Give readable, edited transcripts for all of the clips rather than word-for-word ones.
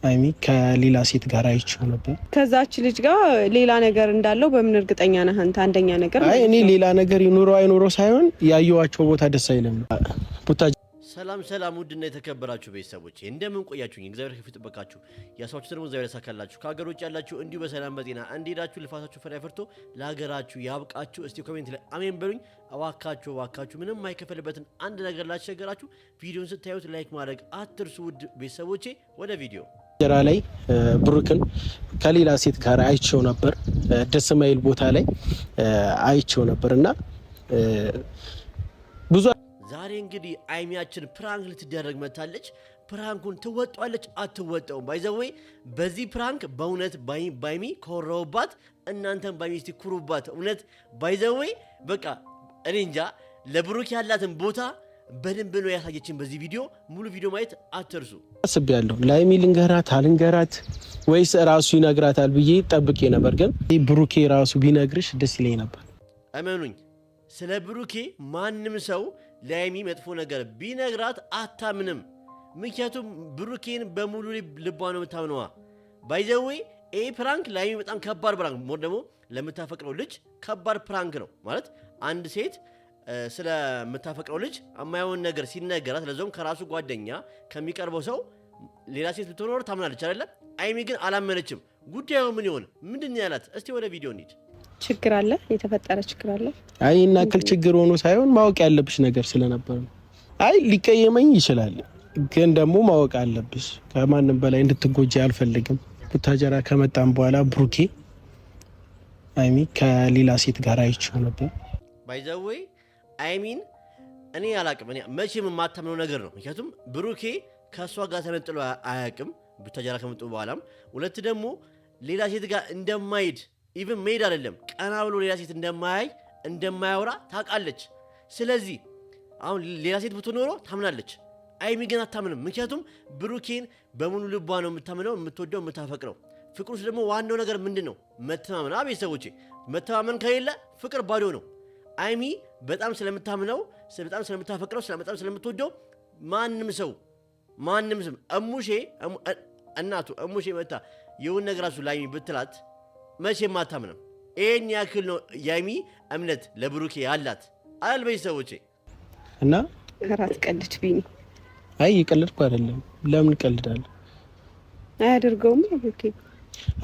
አይሚ ከሌላ ሴት ጋር አይቼው ነበር። ከዛች ልጅ ጋር ሌላ ነገር እንዳለው በምን እርግጠኛ ነህ አንተ? አንደኛ ነገር አይ እኔ ሌላ ነገር ይኖረው አይኖረው ሳይሆን ያየዋቸው ቦታ ደስ አይልም። ሰላም ሰላም፣ ውድና የተከበራችሁ ቤተሰቦች እንደምን ቆያችሁኝ? እግዚአብሔር ከፊት ጥበቃችሁ ያሳችሁ ደግሞ እግዚአብሔር ያሳካላችሁ። ከሀገር ውጭ ያላችሁ እንዲሁ በሰላም በጤና እንዲሄዳችሁ ልፋታችሁ ፍሬ አፍርቶ ለሀገራችሁ ያብቃችሁ። እስቲ ኮሜንት ላይ አሜን በሉኝ እባካችሁ። ምንም የማይከፈልበትን አንድ ነገር ላስቸገራችሁ ቪዲዮን ስታዩት ላይክ ማድረግ አትርሱ። ውድ ቤተሰቦቼ ወደ ቪዲዮ ጀራ ላይ ብሩክን ከሌላ ሴት ጋር አይቼው ነበር። ደስ ማይል ቦታ ላይ አይቼው ነበርና ብዙ ዛሬ እንግዲህ አይሚያችን ፕራንክ ልትደረግ መታለች። ፕራንኩን ትወጣለች አትወጣውም? ባይዘወይ በዚህ ፕራንክ በእውነት ባይሚ ኮራውባት፣ እናንተም ባይሚ እስቲ ኩሩባት። እውነት ባይዘወይ በቃ እኔ እንጃ ለብሩክ ያላትን ቦታ በደንብ ነው ያሳየችን። በዚህ ቪዲዮ ሙሉ ቪዲዮ ማየት አትርሱ። አስቤያለሁ ላይሚ ልንገራት አልንገራት ወይስ ራሱ ይነግራታል ብዬ ጠብቄ ነበር። ግን ብሩኬ ራሱ ቢነግርሽ ደስ ይለኝ ነበር። እመኑኝ ስለ ብሩኬ ማንም ሰው ላይሚ መጥፎ ነገር ቢነግራት አታምንም። ምክንያቱም ብሩኬን በሙሉ ልቧ ነው የምታምነዋ። ባይዘዌ ይሄ ፕራንክ ላይሚ በጣም ከባድ ፕራንክ፣ ሞር ደግሞ ለምታፈቅረው ልጅ ከባድ ፕራንክ ነው ማለት። አንድ ሴት ስለምታፈቅረው ልጅ የማይሆን ነገር ሲነገራት፣ ለዛውም ከራሱ ጓደኛ ከሚቀርበው ሰው ሌላ ሴት ብትኖር ታምናለች አይደለ? አይሚ ግን አላመነችም። ጉዳዩ ምን ይሆን? ምንድን ነው ያላት? እስቲ ወደ ቪዲዮ እንሂድ። ችግር አለ፣ የተፈጠረ ችግር አለ። አይ እናክል ችግር ሆኖ ሳይሆን ማወቅ ያለብሽ ነገር ስለነበር ነው። አይ ሊቀየመኝ ይችላል፣ ግን ደግሞ ማወቅ አለብሽ። ከማንም በላይ እንድትጎጂ አልፈልግም። ቡታጀራ ከመጣም በኋላ ብሩኬ አይሚ ከሌላ ሴት ጋር አይቼው ነበር። ባይዘዌ አይሚን እኔ አላቅም፣ እኔ መቼም የማታምነው ነገር ነው። ምክንያቱም ብሩኬ ከእሷ ጋር ተነጥሎ አያቅም ቡታጀራ ከመጡ በኋላም። ሁለት ደግሞ ሌላ ሴት ጋር እንደማይሄድ ኢቭን መሄድ አይደለም ቀና ብሎ ሌላ ሴት እንደማያወራ ታውቃለች። ስለዚህ አሁን ሌላ ሴት ብትኖረው ታምናለች። አይሚ ግን አታምንም። ምክንያቱም ብሩኬን በሙሉ ልቧ ነው የምታምነው፣ የምትወደው፣ የምታፈቅረው። ፍቅር ውስጥ ደግሞ ዋናው ነገር ምንድን ነው? መተማመን። ቤተሰቦቼ መተማመን ከሌለ ፍቅር ባዶ ነው። አይሚ በጣም ስለምታምነው፣ በጣም ስለምታፈቅረው፣ በጣም ስለምትወደው ማንም ሰው እሙሼ እናቱ እሙሼ መታ የውን ነገር እራሱ ላይሚ ብትላት መቼም አታምንም። ይሄን ያክል ነው የአይሚ እምነት ለብሩኬ ያላት አይደል ቤተሰቦቼ? እና አራት ቀልድ ቢኒ። አይ ይቀልድኩ አይደለም። ለምን ቀልዳለሁ? አያደርገውም ብሩኬ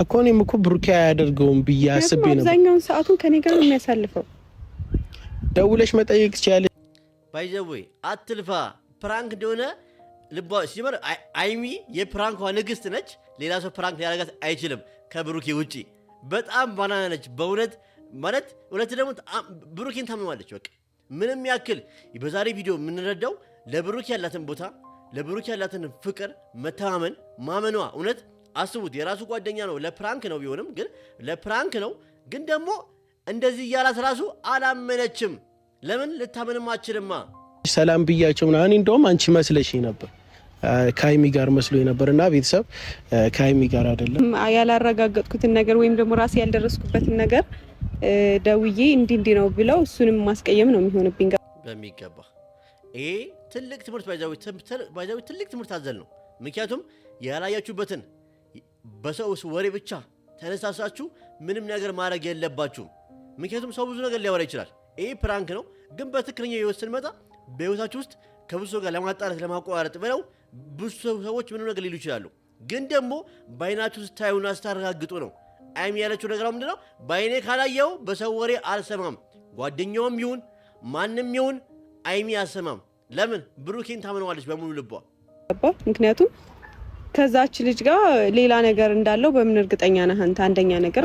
እኮ እኔም እኮ ብሩኬ አያደርገውም ብዬ አስቤ ነበር። አብዛኛውን ሰዓቱን ከኔ ጋር ነው የሚያሳልፈው። ደውለሽ መጠየቅ ትችያለሽ። ባይዘዌ አትልፋ። ፕራንክ እንደሆነ ልቧ ሲጀመር አይሚ የፕራንኳ ንግስት ነች። ሌላ ሰው ፕራንክ ሊያደርጋት አይችልም ከብሩኬ ውጪ። በጣም ባናና ነች በእውነት ማለት። ሁለት ደግሞ ብሩኬን ታምነዋለች። በቃ ምንም ያክል በዛሬ ቪዲዮ የምንረዳው ለብሩኬ ያላትን ቦታ፣ ለብሩኬ ያላትን ፍቅር፣ መተማመን፣ ማመኗ። እውነት አስቡት፣ የራሱ ጓደኛ ነው፣ ለፕራንክ ነው ቢሆንም ግን ለፕራንክ ነው። ግን ደግሞ እንደዚህ እያላት ራሱ አላመነችም። ለምን ልታምንም አችልማ። ሰላም ብያቸው ምናምን እንደውም አንቺ መስለሽ ነበር ከሀይሚ ጋር መስሎኝ ነበርና ቤተሰብ ከሀይሚ ጋር አይደለም። ያላረጋገጥኩትን ነገር ወይም ደግሞ ራሴ ያልደረስኩበትን ነገር ደውዬ እንዲህ ነው ብለው እሱንም ማስቀየም ነው የሚሆንብኝ። በሚገባ ይሄ ትልቅ ትምህርት ባይዛዊ ትልቅ ትምህርት አዘል ነው። ምክንያቱም ያላያችሁበትን በሰው ወሬ ብቻ ተነሳሳችሁ ምንም ነገር ማድረግ የለባችሁም። ምክንያቱም ሰው ብዙ ነገር ሊያወራ ይችላል። ይሄ ፕራንክ ነው፣ ግን በትክክለኛ ህይወት ስንመጣ በህይወታችሁ ውስጥ ከብዙ ሰው ጋር ለማጣላት ለማቋረጥ ብለው ብዙ ሰዎች ምንም ነገር ሊሉ ይችላሉ። ግን ደግሞ በአይናችሁ ስታዩና ስታረጋግጡ ነው። አይሚ ያለችው ነገር ምንድን ነው? በአይኔ ካላየው በሰው ወሬ አልሰማም። ጓደኛውም ይሁን ማንም ይሁን አይሚ አልሰማም። ለምን? ብሩኬን ታምነዋለች በሙሉ ልቧ። ምክንያቱም ከዛች ልጅ ጋር ሌላ ነገር እንዳለው በምን እርግጠኛ ነህ አንተ? አንደኛ ነገር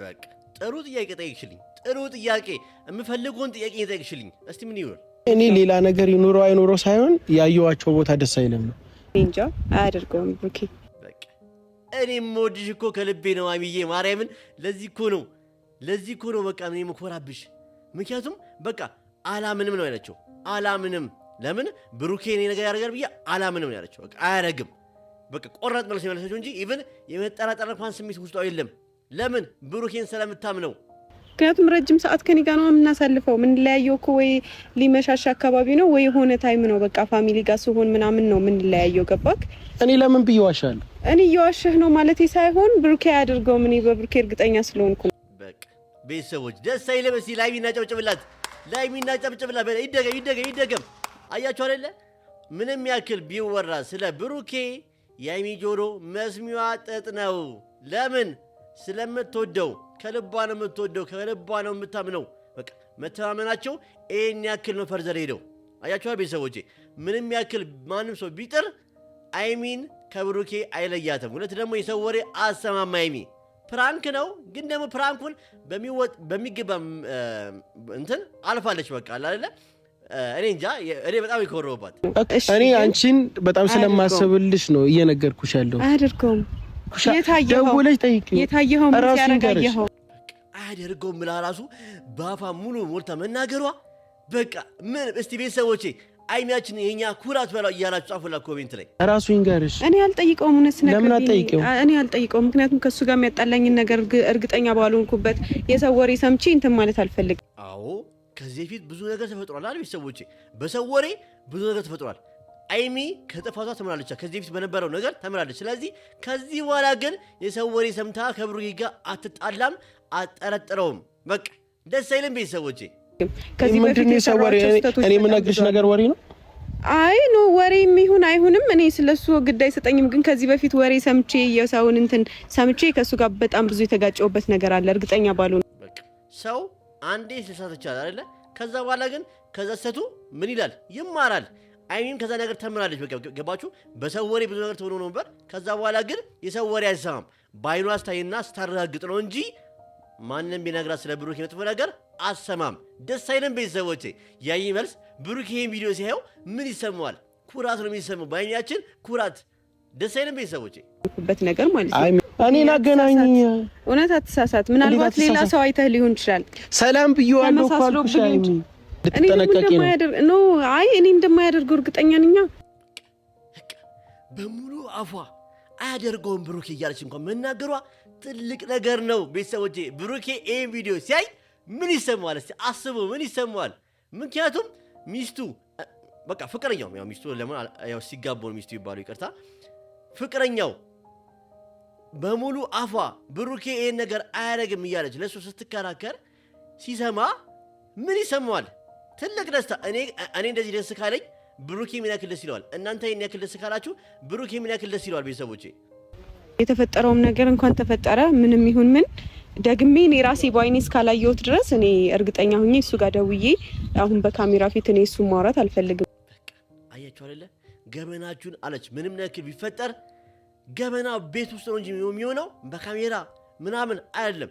በቃ ጥሩ ጥያቄ ጠይቅሽልኝ። ጥሩ ጥያቄ፣ የምፈልገውን ጥያቄ ጠይቅሽልኝ። እስቲ ምን ይሆን? እኔ ሌላ ነገር ይኖረው አይኖረው ሳይሆን ያየዋቸው ቦታ ደስ አይልም ነው እንጃ። አያደርገውም ብሩኬ። በቃ እኔም ወድሽ እኮ ከልቤ ነው አይሚዬ፣ ማርያምን። ለዚህ እኮ ነው በቃ እኔ መኮራብሽ። ምክንያቱም በቃ አላምንም ነው ያለችው። አላምንም። ለምን ብሩኬ እኔ ነገር ያደርጋል ብዬ አላምንም ነው ያለችው። በቃ አያደርግም። በቃ ቆራጥ መልስ የመለሰችው እንጂ ኢቭን የመጠራጠር እንኳን ስሜት ውስጧ የለም። ለምን? ብሩኬን ስለምታምነው። ምክንያቱም ረጅም ሰዓት ከኔ ጋር ነው የምናሳልፈው። ምን ለያየው እኮ ወይ ሊመሻሻ አካባቢ ነው ወይ የሆነ ታይም ነው በቃ ፋሚሊ ጋር ሲሆን ምናምን ነው ምን ለያየው ገባክ? እኔ ለምን ብዬ ዋሻለሁ? እኔ እየዋሸህ ነው ማለቴ ሳይሆን ብሩኬ ያድርገው ምን በብሩኬ እርግጠኛ ስለሆንኩ በቃ ቤተሰቦች ደስ አይልም። እስኪ ላይሚና ጨብጭብላት፣ ላይሚና ጨብጭብላት። ይደገም። አያችሁ አይደለ? ምንም ያክል ቢወራ ስለ ብሩኬ የሀይሚ ጆሮ መስሚዋ ጥጥ ነው። ለምን? ስለምትወደው ከልቧ ነው የምትወደው፣ ከልቧ ነው የምታምነው። በቃ መተማመናቸው ይህን ያክል ነው ፈርዘር ሄደው። አያችኋል ቤተሰቦቼ፣ ምንም ያክል ማንም ሰው ቢጥር ሀይሚን ከብሩኬ አይለያትም። ሁለት ደግሞ የሰው ወሬ አሰማማ። ሀይሚ ፕራንክ ነው፣ ግን ደግሞ ፕራንኩን በሚገባ እንትን አልፋለች። በቃ አይደለ? እኔ እንጃ፣ እኔ በጣም ይኮረውባት። እኔ አንቺን በጣም ስለማሰብልሽ ነው እየነገርኩሽ ያለው። አያደርገውም ደውለሽ ጠይቂው። የታየኸው ምን ያረጋየኸው አያደርገውም ብላ ራሱ በአፋ ሙሉ ሞልታ መናገሯ በቃ ምን። እስቲ ቤተሰቦቼ ሀይሚያችን የኛ ኩራት በላ እያላችሁ ጻፉላ ኮሜንት ላይ። ራሱ ይንገርሽ። እኔ አልጠይቀውም። እውነት ነገር ለምን አልጠይቀው? እኔ አልጠይቀውም፣ ምክንያቱም ከሱ ጋር የሚያጣላኝን ነገር እርግጠኛ ባልሆንኩበት የሰው ወሬ ሰምቼ እንትን ማለት አልፈልግም። አዎ ከዚህ በፊት ብዙ ነገር ተፈጥሯል አይደል ቤተሰቦቼ? በሰው ወሬ ብዙ ነገር ተፈጥሯል። ሀይሚ ከጥፋቷ ተምራለች፣ ከዚህ በፊት በነበረው ነገር ተምራለች። ስለዚህ ከዚህ በኋላ ግን የሰው ወሬ ሰምታ ከብሩኬ ጋር አትጣላም፣ አጠረጥረውም። በቃ ደስ አይልም ቤተሰቦቼ? ከዚህ በፊት የሰው ወሬ እኔ የምነግርሽ ነገር ወሬ ነው። አይ ኖ ወሬ የሚሆን አይሆንም እኔ ስለሱ ግድ አይሰጠኝም። ግን ከዚህ በፊት ወሬ ሰምቼ የሰውን እንትን ሰምቼ ከሱ ጋር በጣም ብዙ የተጋጨውበት ነገር አለ። እርግጠኛ ባልሆን በቃ ሰው አንዴ ልሳት ይችላል አይደለ? ከዛ በኋላ ግን ከዛ ሰቱ ምን ይላል? ይማራል። ሀይሚም ከዛ ነገር ተምራለች። በቃ ገባችሁ? በሰው ወሬ ብዙ ነገር ተሆኖ ነበር። ከዛ በኋላ ግን የሰው ወሬ አይሰማም። በአይኗ ስታይና ስታረጋግጥ ነው እንጂ ማንም ቢነግራት ስለ ብሩኬ መጥፎ ነገር አሰማም። ደስ አይልም ቤተሰቦቼ? ያይ መልስ ብሩኬ ይሄን ቪዲዮ ሲያየው ምን ይሰማዋል? ኩራት ነው የሚሰማው፣ በአይናችን ኩራት። ደስ አይልም ቤተሰቦቼ? በት ነገር ማለት ነው። እኔን አገናኝ። እውነት አትሳሳት። ምናልባት ሌላ ሰው አይተህ ሊሆን ይችላል። ሰላም ብዬዋለሁ እኮ አልኩሽ ሀይሚ። ልትጠነቀቂ ነው። አይ እኔ እንደማያደርገው እርግጠኛ ነኝ። በሙሉ አፏ አያደርገውም ብሩኬ እያለች እንኳን መናገሯ ትልቅ ነገር ነው ቤተሰቦቼ። ብሩኬ ይህን ቪዲዮ ሲያይ ምን ይሰማዋል? እስቲ አስቡ፣ ምን ይሰማዋል? ምክንያቱም ሚስቱ በቃ ፍቅረኛው ያው ሚስቱ ለምን ያው ሲጋቡ ነው ሚስቱ ይባሉ ይቅርታ፣ ፍቅረኛው በሙሉ አፏ ብሩኬ ይህን ነገር አያደርግም እያለች ለእሱ ስትከራከር ሲሰማ ምን ይሰማዋል? ትልቅ ደስታ። እኔ እንደዚህ ደስ ካለኝ ብሩኬ ምን ያክል ደስ ይለዋል? እናንተ ይህን ያክል ደስ ካላችሁ ብሩኬ ምን ያክል ደስ ይለዋል? ቤተሰቦቼ የተፈጠረውም ነገር እንኳን ተፈጠረ ምንም ይሁን ምን ደግሜ እኔ ራሴ በአይኔ እስካላየሁት ድረስ እኔ እርግጠኛ ሁኜ እሱ ጋር ደውዬ አሁን በካሜራ ፊት እኔ እሱ ማውራት አልፈልግም። በቃ አያችሁ አይደለ? ገበናችሁን አለች። ምንም ነገር ቢፈጠር ገበና ቤት ውስጥ ነው እንጂ የሚሆነው በካሜራ ምናምን አይደለም።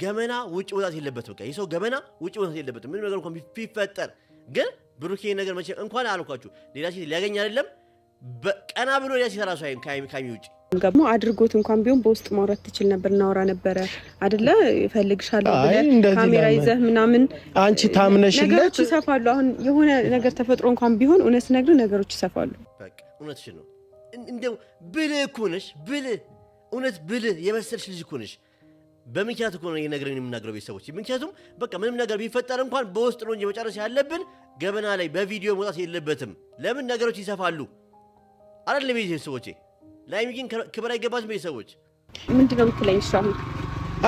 ገመና ውጭ ወጣት የለበትም። በቃ የሰው ገመና ውጭ ወጣት የለበትም። ምንም ነገር እንኳን ቢፈጠር ግን ብሩኬ ነገር መቼ እንኳን አልኳችሁ ሌላ ሴት ሊያገኝ አይደለም በቀና ብሎ ሌላ ሴት ራሱ ካሚ ውጭ ገሞ አድርጎት እንኳን ቢሆን በውስጥ ማውራት ትችል ነበር። እናወራ ነበረ አይደለ? እፈልግሻለሁ ብለህ ካሜራ ይዘህ ምናምን አንቺ ታምነሽለት ነገሮች ይሰፋሉ። አሁን የሆነ ነገር ተፈጥሮ እንኳን ቢሆን እውነት ነግር ነገሮች ይሰፋሉ። በቃ እውነትሽ ነው። እንደው ብልህ እኮ ነሽ፣ ብልህ እውነት ብልህ የመሰልሽ ልጅ እኮ ነሽ። በምክንያት እኮ ነው የነገረኝ የምናገረው ቤተሰቦች። ምክንያቱም በቃ ምንም ነገር ቢፈጠር እንኳን በውስጥ ነው እንጂ መጨረስ ያለብን ገበና ላይ በቪዲዮ መውጣት የለበትም። ለምን ነገሮች ይሰፋሉ አይደል ቤተሰቦቼ? ላይሚ ግን ክብር አይገባትም ቤተሰቦች። ምንድነው የምትለኝ?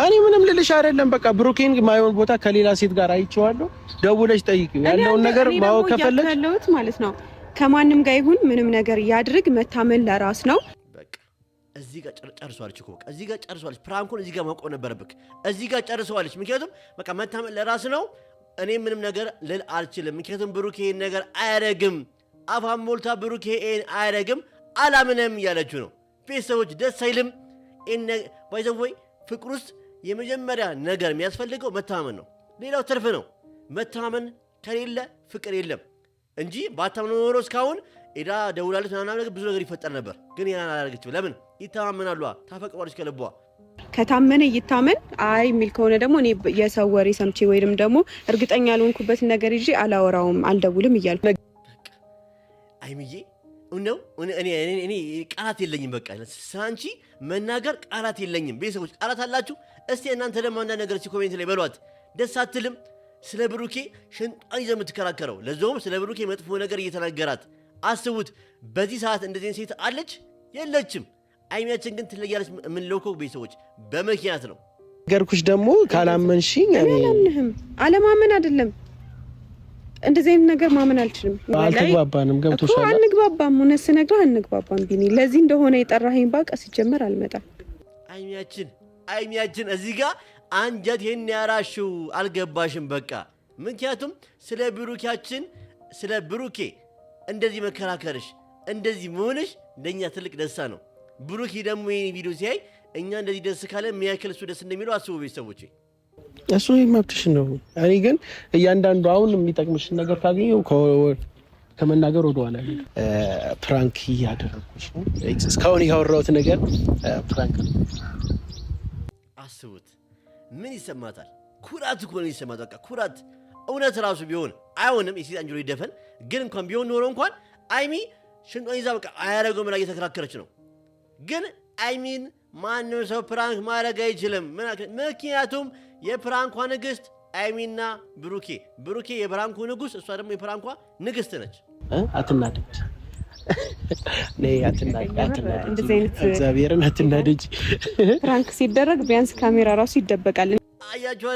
እኔ ምንም ልልሽ አይደለም። በቃ ብሩኬን ማይሆን ቦታ ከሌላ ሴት ጋር አይቼዋለሁ። ደውለሽ ጠይቂው ያለውን ነገር ማወቅ ከፈለግሽ ያለውት ማለት ነው። ከማንም ጋር ይሁን ምንም ነገር ያድርግ መታመን ለራስ ነው። በቃ እዚህ ጋር ጨርሷለች እኮ በቃ እዚህ ጋር ጨርሷለች። ፕራንኩን እዚህ ጋር ማቆም ነበረብክ። እዚህ ጋር ጨርሰዋለች። ምክንያቱም በቃ መታመን ለራስ ነው። እኔ ምንም ነገር ልል አልችልም። ምክንያቱም ብሩኬ ይሄን ነገር አያደርግም። አፋም ሞልታ ብሩኬ ይሄን አያደርግም አላምንም እያለችው ነው። ቤተሰቦች ደስ አይልም? ባይዘወይ ፍቅር ውስጥ የመጀመሪያ ነገር የሚያስፈልገው መተማመን ነው። ሌላው ትርፍ ነው። መተማመን ከሌለ ፍቅር የለም እንጂ ባታምነው ኖሮ እስካሁን ኤዳ ደውላለች ምናምን ነገር ብዙ ነገር ይፈጠር ነበር። ግን ያን አላደረገችም። ለምን? ይተማመናሉ። ታፈቅሯለች ከልቧ። ከታመነ ይታመን። አይ የሚል ከሆነ ደግሞ እኔ የሰው ወሬ ሰምቼ ወይም ደግሞ እርግጠኛ ያልሆንኩበትን ነገር ይዤ አላወራውም፣ አልደውልም እያልኩ አይምዬ ነው። እኔ ቃላት የለኝም። በቃ ሳንቺ መናገር ቃላት የለኝም። ቤተሰቦች ቃላት አላችሁ? እስቲ እናንተ ደግሞ አንዳንድ ነገር ኮሜንት ላይ በሏት። ደስ አትልም? ስለ ብሩኬ ሽንጧን ይዘህ የምትከራከረው ለዛውም ስለ ብሩኬ መጥፎ ነገር እየተናገራት አስቡት። በዚህ ሰዓት እንደዚህ ሴት አለች? የለችም። አይሚያችን ግን ትለያለች የምንለው እኮ ቤተሰቦች በምክንያት ነው። ነገርኩሽ ደግሞ ካላመንሽኝ አላምንህም። አለማመን አይደለም እንደዚህ አይነት ነገር ማመን አልችልም። አልተግባባንም። ገብቶሻል? አንግባባም። እውነት ስነግርህ አንግባባም ቢኒ። ለዚህ እንደሆነ የጠራኸኝ ባቀ ሲጀመር አልመጣም። አይሚያችን እዚህ ጋር አንጀቴን ያራሽው አልገባሽም? በቃ ምክንያቱም ስለ ብሩኬያችን ስለ ብሩኬ እንደዚህ መከራከርሽ እንደዚህ መሆንሽ ለእኛ ትልቅ ደስታ ነው። ብሩኬ ደግሞ ይህን ቪዲዮ ሲያይ እኛ እንደዚህ ደስ ካለ የሚያክል እሱ ደስ እንደሚለው አስቡ ቤተሰቦቼ። እሱ መብትሽ ነው። እኔ ግን እያንዳንዱ አሁን የሚጠቅምሽን ነገር ካገኘው ከመናገር ወደኋላ ፕራንክ እያደረኩሽ ነው። እስካሁን ያወራሁት ነገር ፕራንክ ነው። አስቡት ምን ይሰማታል? ኩራት እኮ ነው ይሰማት። በቃ ኩራት እውነት ራሱ ቢሆን አይሆንም። የሴጣን ጆሮ ይደፈን። ግን እንኳን ቢሆን ኖሮ እንኳን አይሚ ሽንጧን ይዛ በቃ አያረገውም ብላ እየተከራከረች ነው። ግን አይሚን ማንም ሰው ፕራንክ ማድረግ አይችልም። ምክንያቱም የፕራንኳ ንግስት አይሚና ብሩኬ የፕራንኩ ንጉስ፣ እሷ ደግሞ የፕራንኳ ንግስት ነች። አትናደጅ እግዚአብሔርን አትናደጅ። ፕራንክ ሲደረግ ቢያንስ ካሜራ ራሱ ይደበቃል። አያችሁ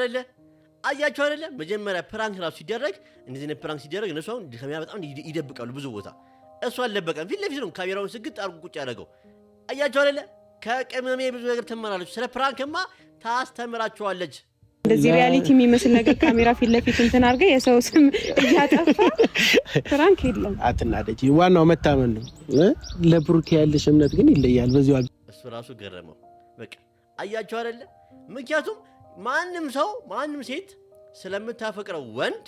አይደለ? መጀመሪያ ፕራንክ ራሱ ሲደረግ እንደዚህ አይነት ፕራንክ ሲደረግ እነሱ አሁን ካሜራ በጣም ይደብቃሉ ብዙ ቦታ። እሷ አልደበቀም፣ ፊት ለፊት ነው ካሜራውን ስግጥ አድርጎ ቁጭ ያደረገው። አያችሁ አይደለ? ከቅመሜ ብዙ ነገር ትማራለች። ስለ ፕራንክማ ታስተምራችኋለች። እንደዚህ ሪያሊቲ የሚመስል ነገር ካሜራ ፊት ለፊት እንትን አድርገህ የሰው ስም እያጠፋ ፕራንክ የለም። አትናደጂ፣ ዋናው መታመን ነው። ለብሩኬ ያለሽ እምነት ግን ይለያል። በዚሁ እሱ ራሱ ገረመው። በቃ አያችሁ አይደለ? ምክንያቱም ማንም ሴት ስለምታፈቅረው ወንድ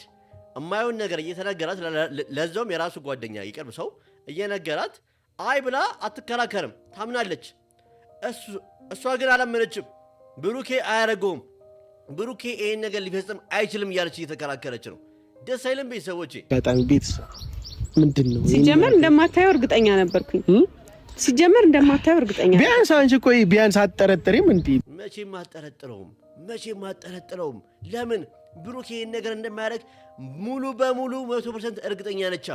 የማይሆን ነገር እየተነገራት ለዛውም የራሱ ጓደኛ የቅርብ ሰው እየነገራት አይ ብላ አትከራከርም፣ ታምናለች። እሷ ግን አላመነችም። ብሩኬ አያረገውም፣ ብሩኬ ይሄን ነገር ሊፈጽም አይችልም እያለች እየተከራከረች ነው። ደስ አይልም ቤተሰቦቼ? በጣም ቤተሰብ ምንድን ነው ሲጀመር እንደማታየው እርግጠኛ ነበርኩኝ። ቢያንስ አንቺ ቆይ ቢያንስ አትጠረጥሪም እንዴ? መቼም አትጠረጥረውም። ለምን ብሩኬ ይሄን ነገር እንደማያደርግ ሙሉ በሙሉ 100% እርግጠኛ ነቻ።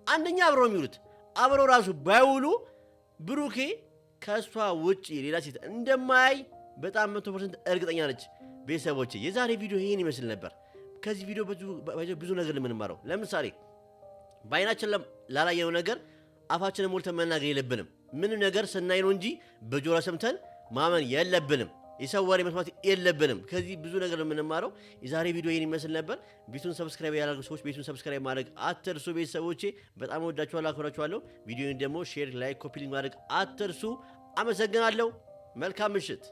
አንደኛ አብረው የሚውሉት አብረው ራሱ ባይውሉ ብሩኬ ከእሷ ውጪ ሌላ ሴት እንደማያይ በጣም 100% እርግጠኛ ነች። ቤተሰቦቼ የዛሬ ቪዲዮ ይሄን ይመስል ነበር። ከዚህ ቪዲዮ ብዙ ነገር ልምንማረው። ለምሳሌ በአይናችን ላላየነው ነገር አፋችንን ሞልተን መናገር የለብንም። ምንም ነገር ስናይ ነው እንጂ በጆሮ ሰምተን ማመን የለብንም። የሰው ወሬ መስማት የለብንም። ከዚህ ብዙ ነገር የምንማረው። የዛሬ ቪዲዮ ይሄን ይመስል ነበር። ቤቱን ሰብስክራይብ ያላደረጉ ሰዎች ቤቱን ሰብስክራይብ ማድረግ አትርሱ። ቤተሰቦቼ በጣም ወዳችኋለሁ፣ አክብራችኋለሁ። ቪዲዮውን ደግሞ ሼር፣ ላይክ፣ ኮፒ ሊንክ ማድረግ አትርሱ። አመሰግናለሁ። መልካም ምሽት።